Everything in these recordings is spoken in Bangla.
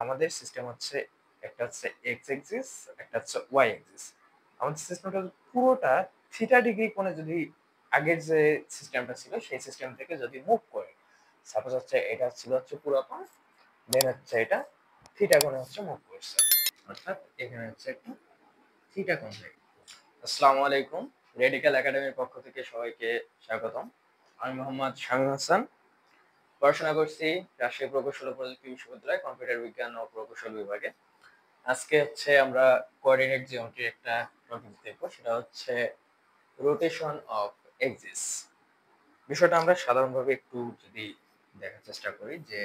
আমাদের সিস্টেম হচ্ছে একটা হচ্ছে এক্স এক্সিস, একটা হচ্ছে ওয়াই এক্সিস। আমাদের সিস্টেমটা পুরোটা থিটা ডিগ্রি কোণে যদি আগের যে সিস্টেমটা ছিল সেই সিস্টেম থেকে যদি মুভ করে, সাপোজ হচ্ছে এটা ছিল হচ্ছে পুরোটা, দেন হচ্ছে এটা থিটা কোণে হচ্ছে মুভ করছে, অর্থাৎ এখানে হচ্ছে একটা থিটা কোণ হয়ে গেল। আসসালামু আলাইকুম, রেডিক্যাল একাডেমির পক্ষ থেকে সবাইকে স্বাগতম। আমি মোহাম্মদ শামীম হাসান, পড়াশোনা করছি রাজশাহী প্রকৌশল ও প্রযুক্তি বিশ্ববিদ্যালয় কম্পিউটার বিজ্ঞান ও প্রকৌশল বিভাগে। আজকে হচ্ছে আমরা কোঅর্ডিনেট জিওমেট্রির একটা টপিক দেখবো, সেটা হচ্ছে রোটেশন অফ এক্সিস। বিষয়টা আমরা সাধারণভাবে একটু যদি দেখার চেষ্টা করি যে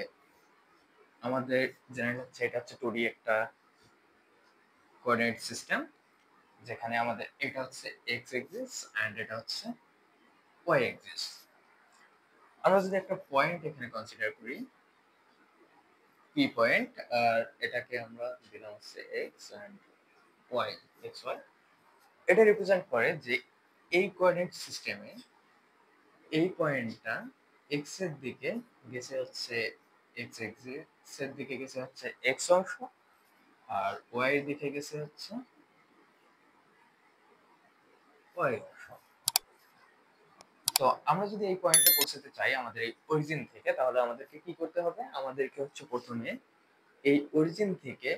আমাদের জেনারেল হচ্ছে এটা হচ্ছে 2D একটা কোঅর্ডিনেট সিস্টেম, যেখানে আমাদের এটা হচ্ছে এক্স এক্সিস এন্ড এটা হচ্ছে ওয়াই এক্সিস। আমরা যদি একটা পয়েন্ট এখানে কনসিডার করি, পি পয়েন্ট, আর এটাকে আমরা দিলাম হচ্ছে X and Y, X Y. এটা রিপ্রেজেন্ট করে যে এই কোঅর্ডিনেট সিস্টেমে এই পয়েন্টটা এক্স এর দিকে গেছে হচ্ছে এক্স এক্সিস এর দিকে গেছে হচ্ছে এক্স অংশ, আর ওয়াই এর দিকে গেছে হচ্ছে ওয়াই অংশ। তো আমরা যদি এই পয়েন্টে পৌঁছাতে চাই আমাদের এই অরিজিন থেকে, তাহলে আমাদেরকে কি করতে হবে? আমাদেরকে হচ্ছে প্রথমে এই অরিজিন থেকে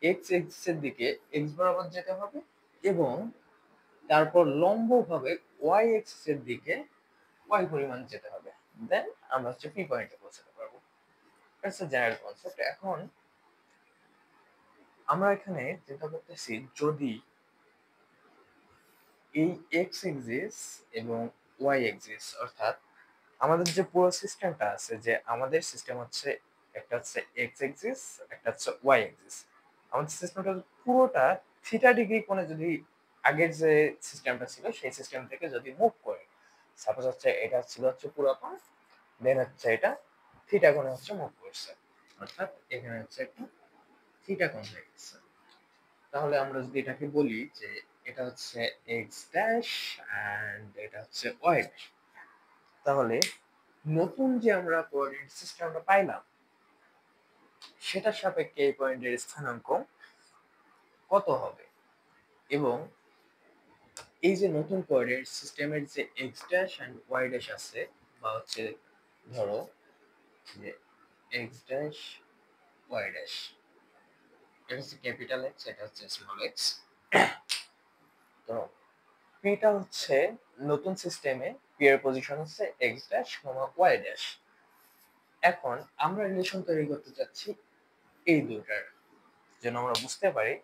এক্স এক্সিস এর দিকে এক্স বরাবর যেতে হবে এবং তারপর লম্বভাবে ওয়াই এক্সিস এর দিকে ওয়াই পরিমাণ যেতে হবে। দেন আমরা হচ্ছে পি পয়েন্টে পৌঁছাতে পারবো। That's a general concept. এখন আমরা এখানে যেটা করতেছি, যদি এই এক্স এক্সিস এবং ওয়াই এক্সিস, অর্থাৎ আমাদের যে পুরো সিস্টেমটা আছে, যে আমাদের সিস্টেম হচ্ছে একটা হচ্ছে এক্স এক্সিস, একটা হচ্ছে ওয়াই এক্সিস। আমাদের সিস্টেমটা পুরোটা থিটা ডিগ্রি কোণে যদি আগের যে সিস্টেমটা ছিল সেই সিস্টেম থেকে যদি মুভ করে, সাপোজ হচ্ছে এটা ছিল হচ্ছে পুরোটা, দেন হচ্ছে এটা থিটা কোণে হচ্ছে মুভ করছে, অর্থাৎ এখানে হচ্ছে একটা থিটা কোণ হয়ে গেছে। তাহলে আমরা যদি এটাকে বলি যে এটা হচ্ছে এক্স ড্যাশ এন্ড এটা হচ্ছে ওয়াই ড্যাশ, তাহলে নতুন যে আমরা কোঅর্ডিনেট সিস্টেমটা পাইলাম সেটার সাপেক্ষে এই পয়েন্টের স্থানাঙ্ক কত হবে, এবং এই যে নতুন কোঅর্ডিনেট সিস্টেমের যে X dash and Y dash আছে, বা হচ্ছে ধরো যে এক্স ড্যাশ ওয়াই ড্যাশ, এটা হচ্ছে ক্যাপিটাল এক্স, এটা হচ্ছে স্মল এক্স। তো এটা হচ্ছে নতুন সিস্টেমে পি এর পজিশন হচ্ছে এক্স ড্যাশ ওয়াই ড্যাশ। এখন আমরা রিলেশন তৈরি করতে চাচ্ছি এই দুটার, যেন আমরা বুঝতে পারি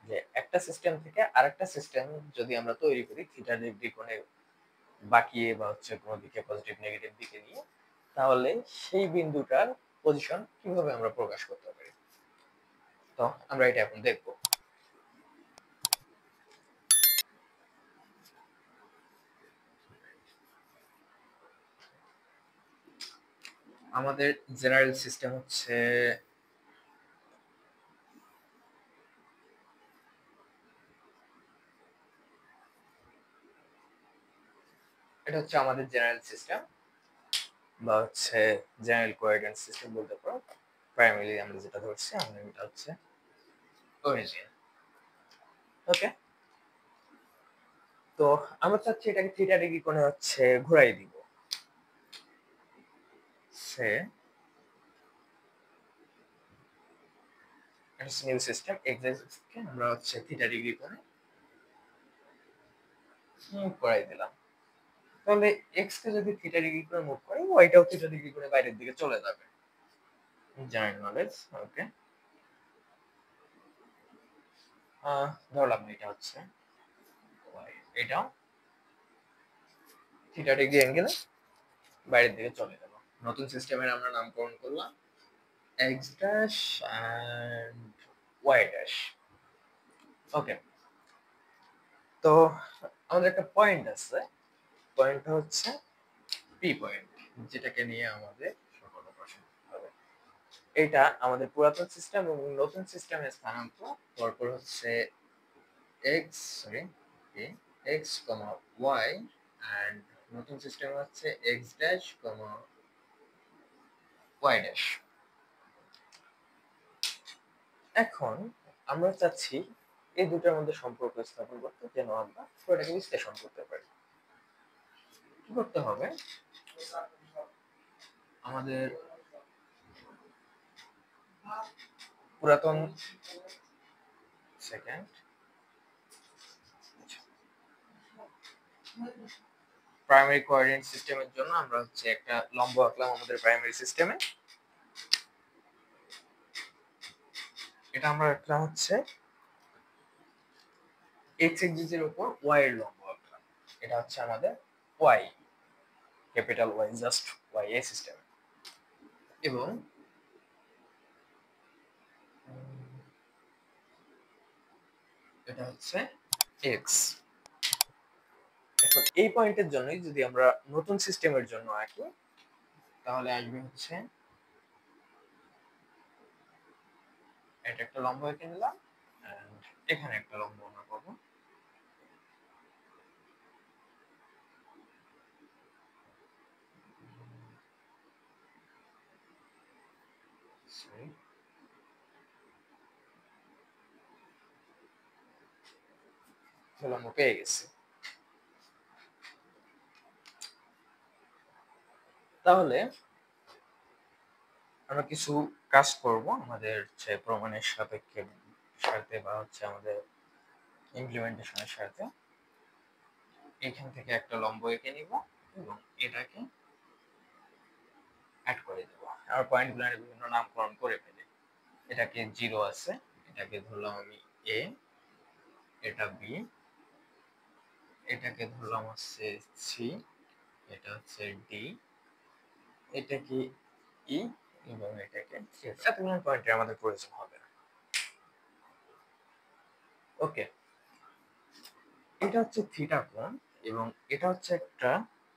যে একটা সিস্টেম থেকে আরেকটা সিস্টেম যদি আমরা তৈরি করি থিটা ডিগ্রি কোণে বাঁকিয়ে বা হচ্ছে কোনো দিকে পজিটিভ নেগেটিভ দিকে নিয়ে, তাহলে সেই বিন্দুটার পজিশন কিভাবে আমরা প্রকাশ করতে পারি। তো আমরা এটা এখন দেখব। আমাদের জেনারেল সিস্টেম হচ্ছে এটা হচ্ছে আমাদের জেনারেল সিস্টেম, বা হচ্ছে জেনারেল কোঅর্ডিনেট সিস্টেম বলতে পারো। প্রাইমারিলি আমরা যেটা ধরছি, আমরা এটা হচ্ছে অরিজিন। ওকে, তো আমরা চাচ্ছি এটাকে থিটা ডিগ্রি কোণে হচ্ছে ঘুরাই দিব। সে এটা হচ্ছে নিউ সিস্টেম, এক্স অ্যাক্সিসকে আমরা হচ্ছে থিটা ডিগ্রি কোণে মুভ করাই দিলাম। তাহলে এক্স কে যদি থিটা ডিগ্রি করে মুভ করি, ওয়াইটাও থিটা ডিগ্রি করে বাইরের দিকে চলে যাবে। General knowledge. ওকে, ধরলাম এটা হচ্ছে ওয়াই, এটাও থিটা ডিগ্রি অ্যাঙ্গেলে বাইরের দিকে চলে গেল। নতুন সিস্টেমের আমরা নামকরণ করলাম X dash and Y dash. Okay, তো আমাদের একটা পয়েন্ট আছে, পয়েন্টটা হচ্ছে পি পয়েন্ট, যেটাকে নিয়ে আমাদের সকল অপারেশন হবে। এটা আমাদের পুরাতন সিস্টেম এবং নতুন সিস্টেমের স্থানাঙ্ক পরপর হচ্ছে X sorry X comma Y, and নতুন সিস্টেম হচ্ছে X dash comma Y dash. এখন আমরা চাচ্ছি এই দুটার মধ্যে সম্পর্ক স্থাপন করতে, যেন আমরা পুরোটাকে বিশ্লেষণ করতে পারি। কি করতে হবে? আমাদের পুরাতন সেকেন্ড প্রাইমারি কোঅর্ডিনেট সিস্টেমের জন্য আমরা হচ্ছে একটা লম্ব আঁকলাম আমাদের প্রাইমারি সিস্টেমে। এটা আমরা আঁকলাম হচ্ছে এক্স এক্সিসের উপর ওয়াই এর লম্ব আঁকলাম। এটা হচ্ছে আমাদের Y, capital Y, just Y এই সিস্টেম। এবং এটা হচ্ছে এক্স। এখন এই পয়েন্টের জন্যই যদি আমরা নতুন সিস্টেমের জন্য আঁকি, তাহলে আসবে হচ্ছে এটা একটা লম্ব এঁকে নিলাম, এন্ড এখানে একটা লম্ব আমরা পাবো। লম্ব পেয়ে গেছি। তাহলে আমরা কিছু কাজ করব আমাদের হচ্ছে প্রমাণের সাথে বা হচ্ছে আমাদের ইমপ্লিমেন্টেশনের সাথে। এখান থেকে একটা লম্ব এঁকে নিব এবং এটাকে অ্যাড করে দেব। আর পয়েন্টগুলোর বিভিন্ন নামকরণ করে ফেলি। এটাকে 0 আছে, এটাকে ধরলাম আমি এ, এটা বি, এটাকে ধরলাম হচ্ছে সি, এটা হচ্ছে ডি, এটাকে ই এবং এটাকে এতগুলো পয়েন্টের আমাদের প্রয়োজন হবে না। ওকে, এটা হচ্ছে থিটা কোণ এবং এটা হচ্ছে একটা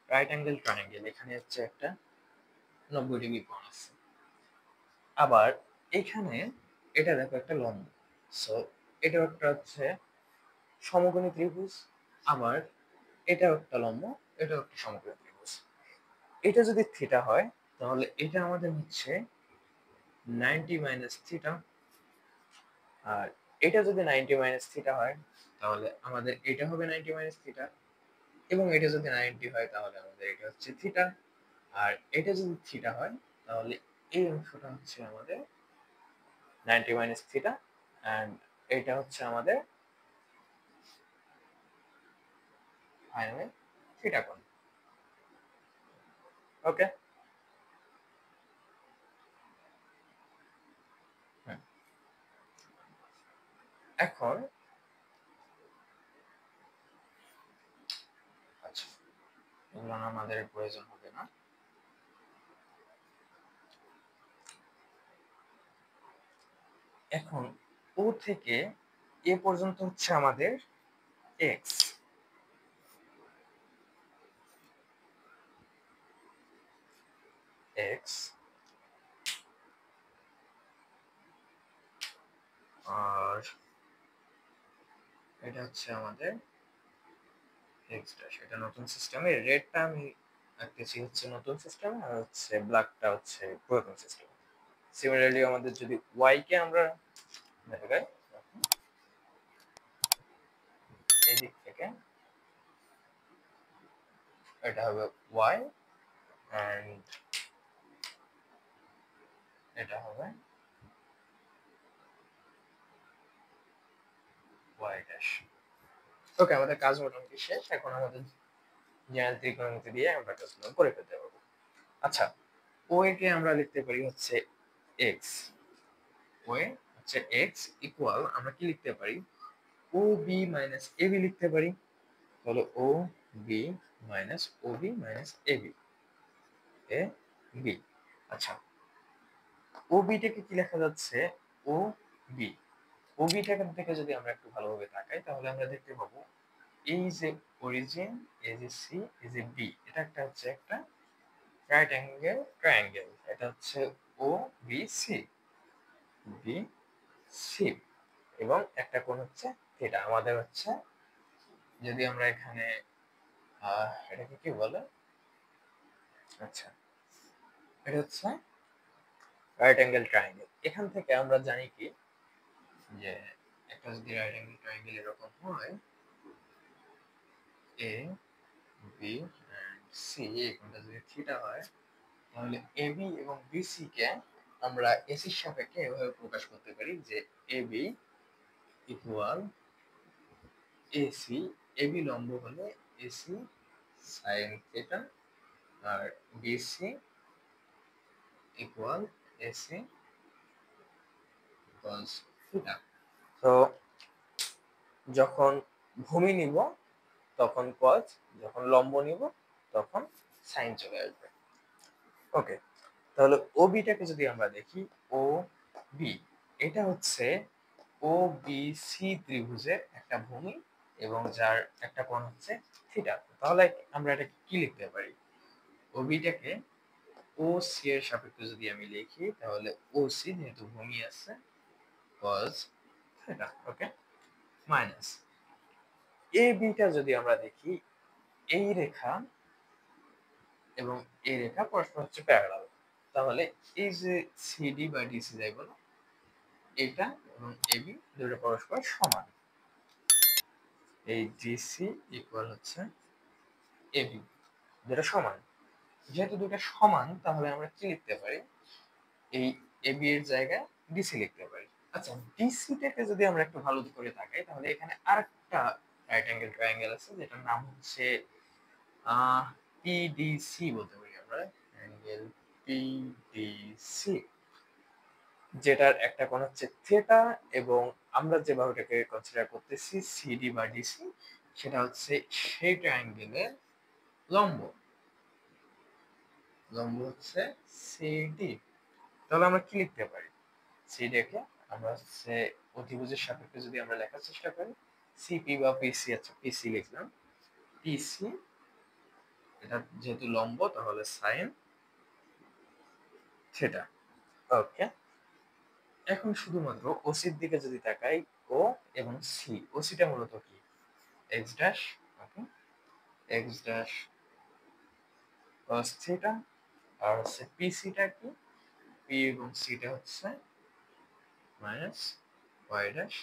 রাইট অ্যাঙ্গেল ট্রায়াঙ্গেল। এখানে হচ্ছে একটা 90 ডিগ্রি কোণ আছে। আবার এখানে এটা দেখো একটা লম্ব, সো এটা একটা হচ্ছে সমকোণী ত্রিভুজ। আবার এটাও একটা লম্ব, এটাও একটা সমকোণী ত্রিভুজ। এটা যদি থিটা হয় তাহলে এটা আমাদের হচ্ছে 90 মাইনাস থিটা। আর এটা যদি 90 মাইনাস থিটা হয় তাহলে আমাদের এটা হবে 90 মাইনাস থিটা, এবং এটা যদি 90 হয় তাহলে আমাদের এটা হচ্ছে থিটা। আর এটা যদি থিটা হয় তাহলে এই অংশটা হচ্ছে আমাদের 90 মাইনাস থিটা, এন্ড এটা হচ্ছে আমাদের ফাইনালি থিটা কোণ। ওকে, এখন আচ্ছা, এগুলো আমাদের প্রয়োজন হবে না। এখন ও থেকে এ পর্যন্ত হচ্ছে আমাদের এক্স। এক্স আর এটা হচ্ছে আমাদের এক্স ড্যাশ। এটা নতুন সিস্টেমে, রেডটা আমি আঁকতেছি হচ্ছে নতুন সিস্টেমে, আর হচ্ছে ব্ল্যাকটা হচ্ছে পুরাতন সিস্টেমে। সিমিলারলি আমাদের যদি ওয়াই কে আমরা দেখাই, এই দিক থেকে এটা হবে ওয়াই, এন্ড এটা হবে ওয়াই ড্যাশ। ওকে, আমাদের কাজ মোটামুটি শেষ। এখন আমাদের জেনারেল ত্রিকোণমিতি দিয়ে আমরা কাজগুলো করে ফেলতে পারবো। আচ্ছা, ও কে আমরা লিখতে পারি হচ্ছে এক্স। ও হচ্ছে এক্স ইকুয়াল আমরা কি লিখতে পারি? ও বি মাইনাস এ বি লিখতে পারি। তাহলে ও B minus O B minus A B, A B. আচ্ছা, ও বিটাকে কি লেখা যাচ্ছে? ও বি। ও বিটাকে থেকে যদি আমরা একটু ভালোভাবে তাকাই তাহলে আমরা দেখতে পাবো এই যে অরিজিন, এই যে সি, এই যে বি, এটা একটা হচ্ছে একটা রাইট অ্যাঙ্গেল ট্রায়াঙ্গেল। এটা হচ্ছে ও বি সি, বি সি, এবং একটা কোণ হচ্ছে থিটা। আমাদের হচ্ছে যদি আমরা এখানে এটাকে কি বলে, আচ্ছা এটা হচ্ছে রাইট অ্যাঙ্গেল ট্রায়াঙ্গেল। এখান থেকে আমরা জানি কি যে একটা যদি রাইট অ্যাঙ্গেল ট্রায়াঙ্গেল এরকম হয় এ বি এন্ড সি, এই কোণটা যদি থিটা হয়, তাহলে এবি এবং বিসি কে আমরা এসির সাপেক্ষে এভাবে প্রকাশ করতে পারি যে এবি ইকুয়াল এসি, এবি লম্ব হলে এসি সাইন থিটা, আর BC equal AC cos theta. তো যখন ভূমি নিব তখন কজ, যখন লম্ব নিব তখন সাইন চলে আসবে। ওকে, তাহলে ও বিটাকে যদি আমরা দেখি, ও বি এটা হচ্ছে ও বি সি ত্রিভুজের একটা ভূমি এবং যার একটা কোণ হচ্ছে থিটা। তাহলে আমরা এটা কি লিখতে পারি? ও বিটাকে ও সি এর সাপেক্ষে যদি আমি লিখি, তাহলে ও সি যেহেতু ভূমি আছে cos থিটা, ওকে, মাইনাস এ বিটা যদি আমরা দেখি, এই রেখা এবং এই রেখা পরস্পর হচ্ছে প্যারালাল, তাহলে এই যে সিডি বা ডিসি যাই বলো, এটা এবং এবি দুটো পরস্পর সমান, এই ডিসি ইকুয়াল হচ্ছে এবি, যেটা সমান। যেহেতু দুটো সমান তাহলে আমরা কি লিখতে পারি, এই এবি এর জায়গায় ডিসি লিখতে পারি। আচ্ছা, ডিসি টাকে যদি আমরা একটু ভালো করে তাকাই, তাহলে এখানে আরেকটা রাইট অ্যাঙ্গেল ট্রায়াঙ্গেল আছে যেটার নাম হচ্ছে পিডিসি বলতে পারি আমরা, অ্যাঙ্গেল পিডিসি, যেটার একটা কোণ হচ্ছে থিটা এবং আমরা যে বাহুটাকে কনসিডার করতেছি সিডি বা ডিসি, সেটা হচ্ছে সেই ট্রায়াঙ্গেলের লম্ব, লম্ব হচ্ছে সিডি। তাহলে আমরা কি লিখতে পারি? সিডি কে আমরা হচ্ছে অতিভুজের সাপেক্ষে যদি আমরা লেখার চেষ্টা করি, সিপি বা পিসি, আচ্ছা পিসি লিখলাম, পিসি এটা যেহেতু লম্ব তাহলে সাইন থিটা। ওকে, এখন শুধুমাত্র ওসির দিকে যদি তাকাই, ও এবং সি, ওসিটা মূলত কি x dash, okay, x dash cos theta, আর হচ্ছে পিসিটা কি, পি এবং সিটা হচ্ছে minus y dash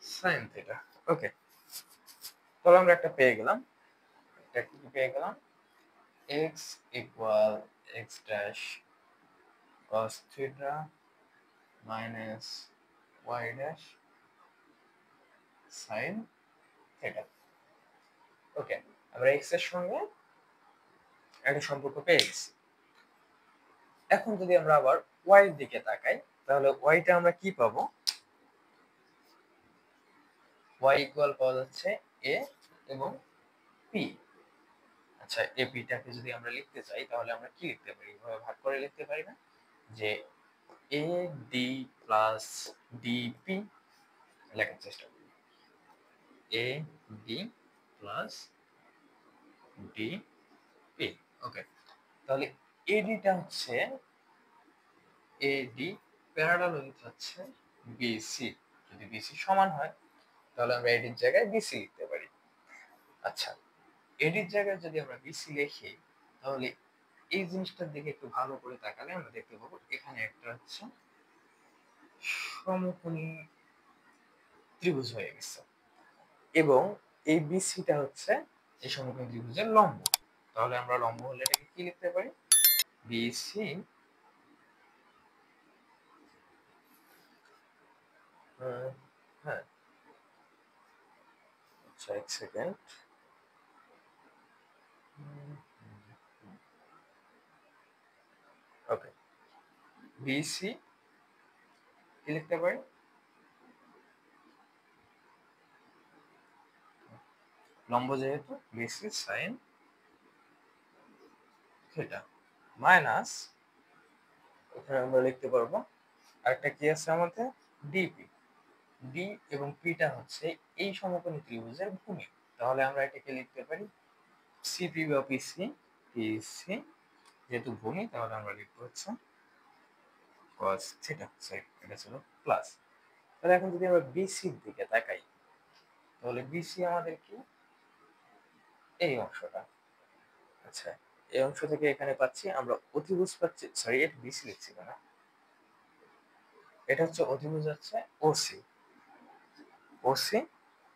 sine theta. Okay, তাহলে আমরা একটা পেয়ে গেলাম, একটা কি পেয়ে গেলাম, x equal x dash cos theta minus y dash sine theta. Okay, আমরা x এর সঙ্গে একটা সম্পর্ক পেয়ে গেছি। এখন যদি আমরা আবার y এর দিকে তাকাই, তাহলে y টা আমরা কি পাবো? y ইকুয়াল পাওয়া যাচ্ছে a এবং p। আচ্ছা, a p টাকে যদি আমরা লিখতে চাই তাহলে আমরা কি লিখতে পারি? এভাবে ভাগ করে লিখতে পারি না যে a d প্লাস dp, লেখার চেষ্টা করি a d প্লাস dp। ওকে, তাহলে ad টা হচ্ছে ad প্যারালাল হচ্ছে bc, যদি bc সমান হয় তাহলে আমরা ad এর জায়গায় bc লিখতে পারি। আচ্ছা, ad এর জায়গায় যদি আমরা bc লিখি, তাহলে এই জিনিসটার দিকে একটু ভালো করে তাকালে আমরা দেখতে পাবো এখানে একটা হচ্ছে সমকোণী ত্রিভুজ হয়ে গেছে এবং এই বিসিটা হচ্ছে এই সমকোণী ত্রিভুজের লম্ব। তাহলে আমরা লম্ব হলে এটাকে কি লিখতে পারি? বিসি, হ্যাঁ, আচ্ছা এক সেকেন্ড, ওকে, বিসি কি লিখতে পারি? লম্ব যেহেতু বিসি সাইন থিটা মাইনাস, এখানে আমরা লিখতে পারবো আরেকটা কি আছে আমাদের, ডিপি। ডি এবং পিটা হচ্ছে এই সমকোণী ত্রিভুজের ভূমি, তাহলে আমরা এটাকে লিখতে পারি সিপি বা পিসি, পিসি যেহেতু ভূমি তাহলে আমরা লিখবো হচ্ছে cos থিটা, এটা ছিল প্লাস। তাহলে এখন যদি আমরা বিসির দিকে তাকাই, তাহলে বিসি আমাদের কি এই অংশটা। আচ্ছা, এই অংশ থেকে এখানে পাচ্ছি আমরা অতিভুজ পাচ্ছি, সরি এটা বিসি লিখছি না, এটা হচ্ছে অতিভুজ হচ্ছে ওসি, ওসি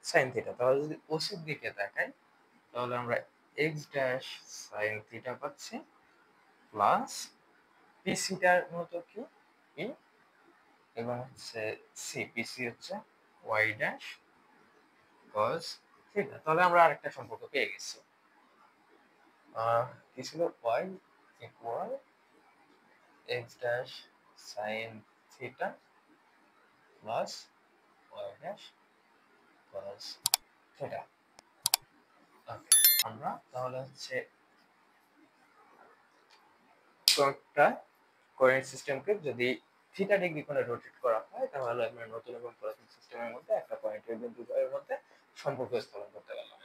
সাইন থিটা। তাহলে যদি ওসির দিকে তাকাই তাহলে আমরা এক্স ড্যাশ সাইন থিটা পাচ্ছি প্লাস পিসিটার মতো কি পি এবং হচ্ছে সি, পিসি হচ্ছে ওয়াই ড্যাশ কস থিটা। তাহলে আমরা আরেকটা সম্পর্ক পেয়ে গেছি। কি ছিল? Y equal x dash sine theta plus y dash cos theta. Okay, আমরা তাহলে হচ্ছে একটা কোঅর্ডিনেট সিস্টেমকে যদি থিটা ডিগ্রি কোণে রোটেট করা হয় তাহলে আমরা নতুন এবং পুরাতন সিস্টেমের মধ্যে একটা পয়েন্টের বিন্দু দ্বয়ের মধ্যে সম্পর্ক স্থাপন করতে পারলাম।